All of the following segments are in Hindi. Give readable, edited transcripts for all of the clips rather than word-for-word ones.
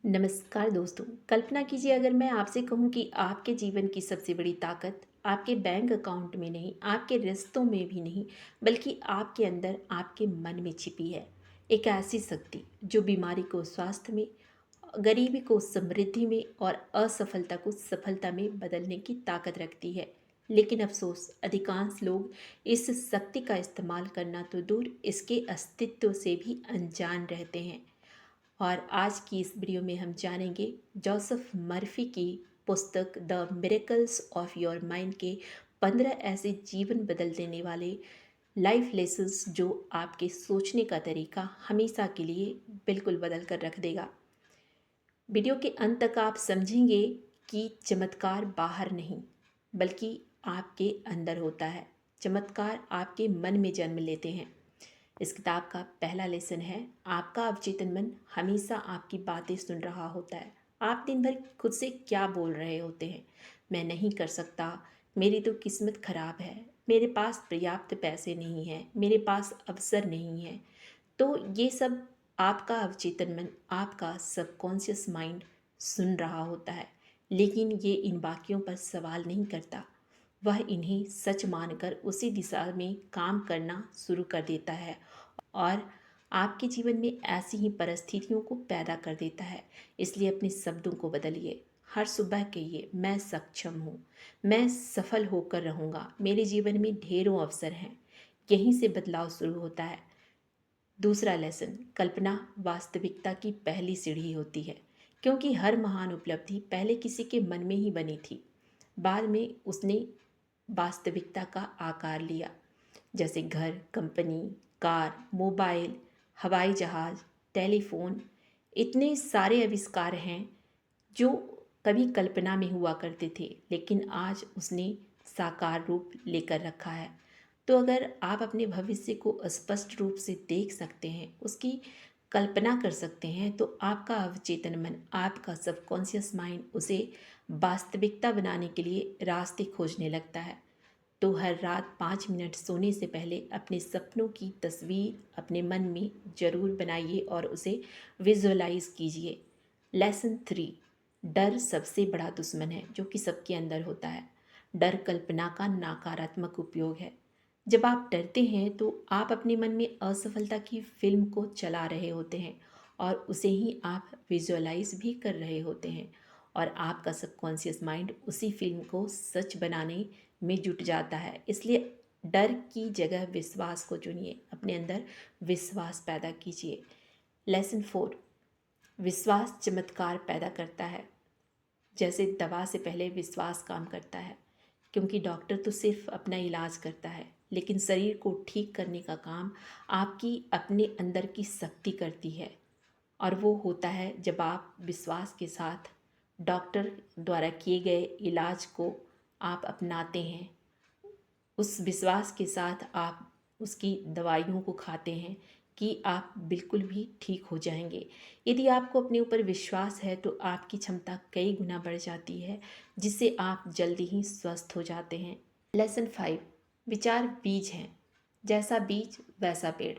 नमस्कार दोस्तों। कल्पना कीजिए अगर मैं आपसे कहूँ कि आपके जीवन की सबसे बड़ी ताकत आपके बैंक अकाउंट में नहीं, आपके रिश्तों में भी नहीं, बल्कि आपके अंदर, आपके मन में छिपी है। एक ऐसी शक्ति जो बीमारी को स्वास्थ्य में, गरीबी को समृद्धि में और असफलता को सफलता में बदलने की ताकत रखती है। लेकिन अफसोस, अधिकांश लोग इस शक्ति का इस्तेमाल करना तो दूर, इसके अस्तित्व से भी अनजान रहते हैं। और आज की इस वीडियो में हम जानेंगे जोसेफ मर्फी की पुस्तक the miracles of your mind के 15 ऐसे जीवन बदल देने वाले लाइफ लेसन्स जो आपके सोचने का तरीका हमेशा के लिए बिल्कुल बदल कर रख देगा। वीडियो के अंत तक आप समझेंगे कि चमत्कार बाहर नहीं, बल्कि आपके अंदर होता है। चमत्कार आपके मन में जन्म लेते हैं। इस किताब का पहला लेसन है, आपका अवचेतन मन हमेशा आपकी बातें सुन रहा होता है। आप दिन भर खुद से क्या बोल रहे होते हैं? मैं नहीं कर सकता, मेरी तो किस्मत खराब है, मेरे पास पर्याप्त पैसे नहीं हैं, मेरे पास अवसर नहीं है। तो ये सब आपका अवचेतन मन, आपका सबकॉन्शियस माइंड सुन रहा होता है। लेकिन ये इन वाक्यों पर सवाल नहीं करता। वह इन्हें सच मानकर उसी दिशा में काम करना शुरू कर देता है और आपके जीवन में ऐसी ही परिस्थितियों को पैदा कर देता है। इसलिए अपने शब्दों को बदलिए। हर सुबह कहिए, मैं सक्षम हूँ, मैं सफल होकर रहूँगा, मेरे जीवन में ढेरों अवसर हैं। यहीं से बदलाव शुरू होता है। दूसरा लेसन, कल्पना वास्तविकता की पहली सीढ़ी होती है। क्योंकि हर महान उपलब्धि पहले किसी के मन में ही बनी थी, बाद में उसने वास्तविकता का आकार लिया। जैसे घर, कंपनी, कार, मोबाइल, हवाई जहाज़, टेलीफोन, इतने सारे आविष्कार हैं जो कभी कल्पना में हुआ करते थे, लेकिन आज उसने साकार रूप लेकर रखा है। तो अगर आप अपने भविष्य को स्पष्ट रूप से देख सकते हैं, उसकी कल्पना कर सकते हैं, तो आपका अवचेतन मन, आपका सबकॉन्शियस माइंड उसे वास्तविकता बनाने के लिए रास्ते खोजने लगता है। तो हर रात 5 मिनट सोने से पहले अपने सपनों की तस्वीर अपने मन में ज़रूर बनाइए और उसे विजुअलाइज कीजिए। लेसन 3, डर सबसे बड़ा दुश्मन है जो कि सबके अंदर होता है। डर कल्पना का नकारात्मक उपयोग है। जब आप डरते हैं तो आप अपने मन में असफलता की फिल्म को चला रहे होते हैं और उसे ही आप विजुअलाइज भी कर रहे होते हैं। और आपका सबकॉन्शियस माइंड उसी फिल्म को सच बनाने में जुट जाता है। इसलिए डर की जगह विश्वास को चुनिए, अपने अंदर विश्वास पैदा कीजिए। लेसन 4, विश्वास चमत्कार पैदा करता है। जैसे दवा से पहले विश्वास काम करता है, क्योंकि डॉक्टर तो सिर्फ अपना इलाज करता है, लेकिन शरीर को ठीक करने का काम आपकी अपने अंदर की शक्ति करती है। और वो होता है जब आप विश्वास के साथ डॉक्टर द्वारा किए गए इलाज को आप अपनाते हैं। उस विश्वास के साथ आप उसकी दवाइयों को खाते हैं कि आप बिल्कुल भी ठीक हो जाएंगे। यदि आपको अपने ऊपर विश्वास है तो आपकी क्षमता कई गुना बढ़ जाती है, जिससे आप जल्दी ही स्वस्थ हो जाते हैं। लेसन 5, विचार बीज हैं। जैसा बीज वैसा पेड़।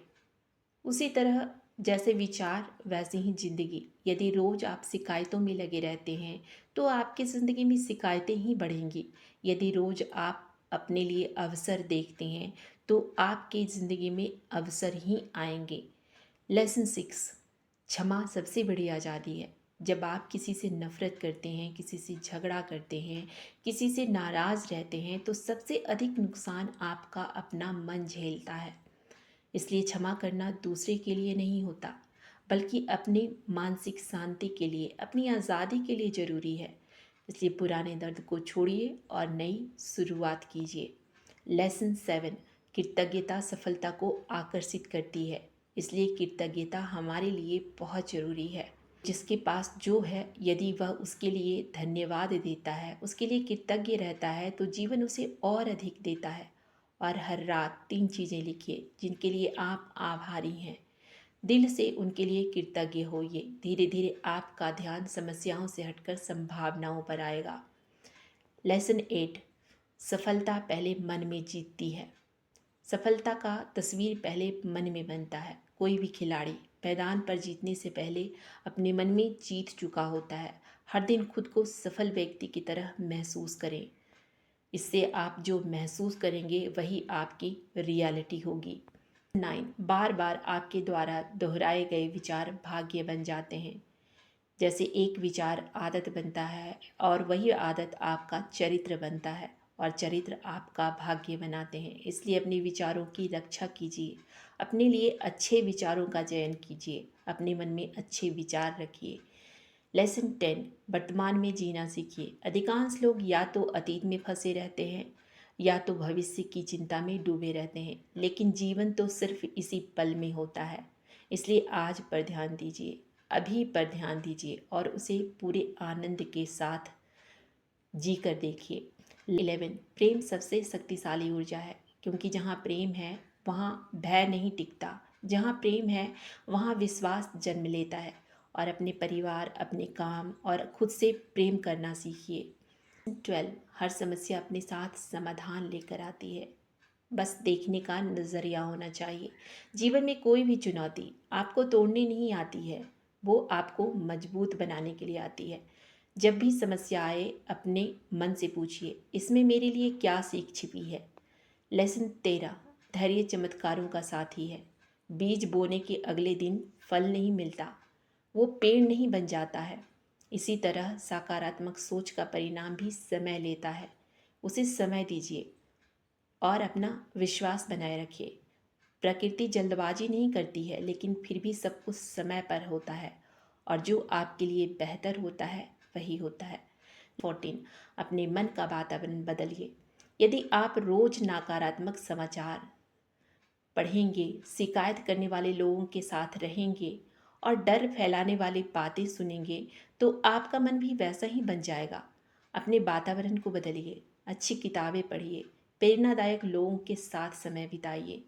उसी तरह जैसे विचार वैसे ही जिंदगी। यदि रोज आप शिकायतों में लगे रहते हैं तो आपकी ज़िंदगी में शिकायतें ही बढ़ेंगी। यदि रोज आप अपने लिए अवसर देखते हैं तो आपकी ज़िंदगी में अवसर ही आएंगे। लेसन 6, क्षमा सबसे बड़ी आज़ादी है। जब आप किसी से नफ़रत करते हैं, किसी से झगड़ा करते हैं, किसी से नाराज़ रहते हैं, तो सबसे अधिक नुकसान आपका अपना मन झेलता है। इसलिए क्षमा करना दूसरे के लिए नहीं होता, बल्कि अपनी मानसिक शांति के लिए, अपनी आज़ादी के लिए ज़रूरी है। इसलिए पुराने दर्द को छोड़िए और नई शुरुआत कीजिए। लेसन 7, कृतज्ञता सफलता को आकर्षित करती है। इसलिए कृतज्ञता हमारे लिए बहुत ज़रूरी है। जिसके पास जो है, यदि वह उसके लिए धन्यवाद देता है, उसके लिए कृतज्ञ रहता है, तो जीवन उसे और अधिक देता है। और हर रात 3 चीज़ें लिखिए जिनके लिए आप आभारी हैं। दिल से उनके लिए कृतज्ञ होइए। धीरे धीरे आपका ध्यान समस्याओं से हटकर संभावनाओं पर आएगा। लेसन 8, सफलता पहले मन में जीतती है। सफलता का तस्वीर पहले मन में बनता है। कोई भी खिलाड़ी मैदान पर जीतने से पहले अपने मन में जीत चुका होता है। हर दिन खुद को सफल व्यक्ति की तरह महसूस करें। इससे आप जो महसूस करेंगे वही आपकी रियलिटी होगी। 9, बार बार आपके द्वारा दोहराए गए विचार भाग्य बन जाते हैं। जैसे एक विचार आदत बनता है और वही आदत आपका चरित्र बनता है और चरित्र आपका भाग्य बनाते हैं। इसलिए अपने विचारों की रक्षा कीजिए, अपने लिए अच्छे विचारों का चयन कीजिए, अपने मन में अच्छे विचार रखिए। लेसन 10, वर्तमान में जीना सीखिए। अधिकांश लोग या तो अतीत में फंसे रहते हैं या तो भविष्य की चिंता में डूबे रहते हैं, लेकिन जीवन तो सिर्फ इसी पल में होता है। इसलिए आज पर ध्यान दीजिए, अभी पर ध्यान दीजिए और उसे पूरे आनंद के साथ जी कर देखिए। 11, प्रेम सबसे शक्तिशाली ऊर्जा है, क्योंकि जहाँ प्रेम है वहाँ भय नहीं टिकता। जहाँ प्रेम है वहाँ विश्वास जन्म लेता है। और अपने परिवार, अपने काम और खुद से प्रेम करना सीखिए। 12, हर समस्या अपने साथ समाधान लेकर आती है, बस देखने का नज़रिया होना चाहिए। जीवन में कोई भी चुनौती आपको तोड़ने नहीं आती है, वो आपको मजबूत बनाने के लिए आती है। जब भी समस्या आए अपने मन से पूछिए, इसमें मेरे लिए क्या सीख छिपी है। लेसन 13, धैर्य चमत्कारों का साथी है। बीज बोने के अगले दिन फल नहीं मिलता, वो पेड़ नहीं बन जाता है। इसी तरह सकारात्मक सोच का परिणाम भी समय लेता है। उसे समय दीजिए और अपना विश्वास बनाए रखिए। प्रकृति जल्दबाजी नहीं करती है, लेकिन फिर भी सब कुछ समय पर होता है और जो आपके लिए बेहतर होता है वही होता है। 14, अपने मन का वातावरण बदलिए। यदि आप रोज नकारात्मक समाचार पढ़ेंगे, शिकायत करने वाले लोगों के साथ रहेंगे और डर फैलाने वाली बातें सुनेंगे, तो आपका मन भी वैसा ही बन जाएगा। अपने वातावरण को बदलिए, अच्छी किताबें पढ़िए, प्रेरणादायक लोगों के साथ समय बिताइए,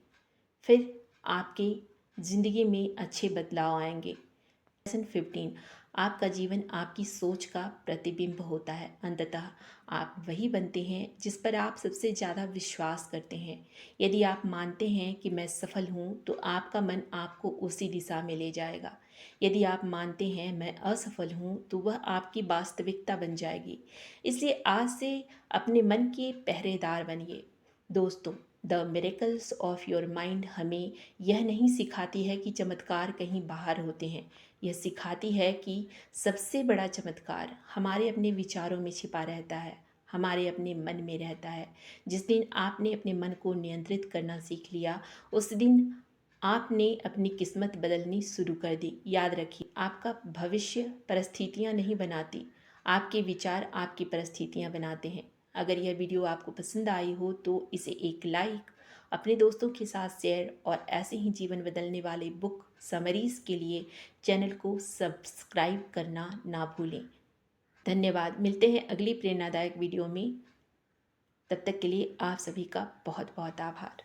फिर आपकी ज़िंदगी में अच्छे बदलाव आएंगे। लेसन 15, आपका जीवन आपकी सोच का प्रतिबिंब होता है। अंततः आप वही बनते हैं जिस पर आप सबसे ज़्यादा विश्वास करते हैं। यदि आप मानते हैं कि मैं सफल हूँ, तो आपका मन आपको उसी दिशा में ले जाएगा। यदि आप मानते हैं मैं असफल हूँ, तो वह आपकी वास्तविकता बन जाएगी। इसलिए आज से अपने मन के पहरेदार बनिए। दोस्तों, the miracles of your mind हमें यह नहीं सिखाती है कि चमत्कार कहीं बाहर होते हैं। यह सिखाती है कि सबसे बड़ा चमत्कार हमारे अपने विचारों में छिपा रहता है, हमारे अपने मन में रहता है। जिस दिन आपने अपने मन को नियंत्रित करना सीख लिया, उस दिन आपने अपनी किस्मत बदलनी शुरू कर दी। याद रखिए, आपका भविष्य परिस्थितियां नहीं बनाती, आपके विचार आपकी परिस्थितियां बनाते हैं। अगर यह वीडियो आपको पसंद आई हो तो इसे एक लाइक, अपने दोस्तों के साथ शेयर और ऐसे ही जीवन बदलने वाले बुक समरीज के लिए चैनल को सब्सक्राइब करना ना भूलें। धन्यवाद। मिलते हैं अगली प्रेरणादायक वीडियो में। तब तक के लिए आप सभी का बहुत बहुत आभार।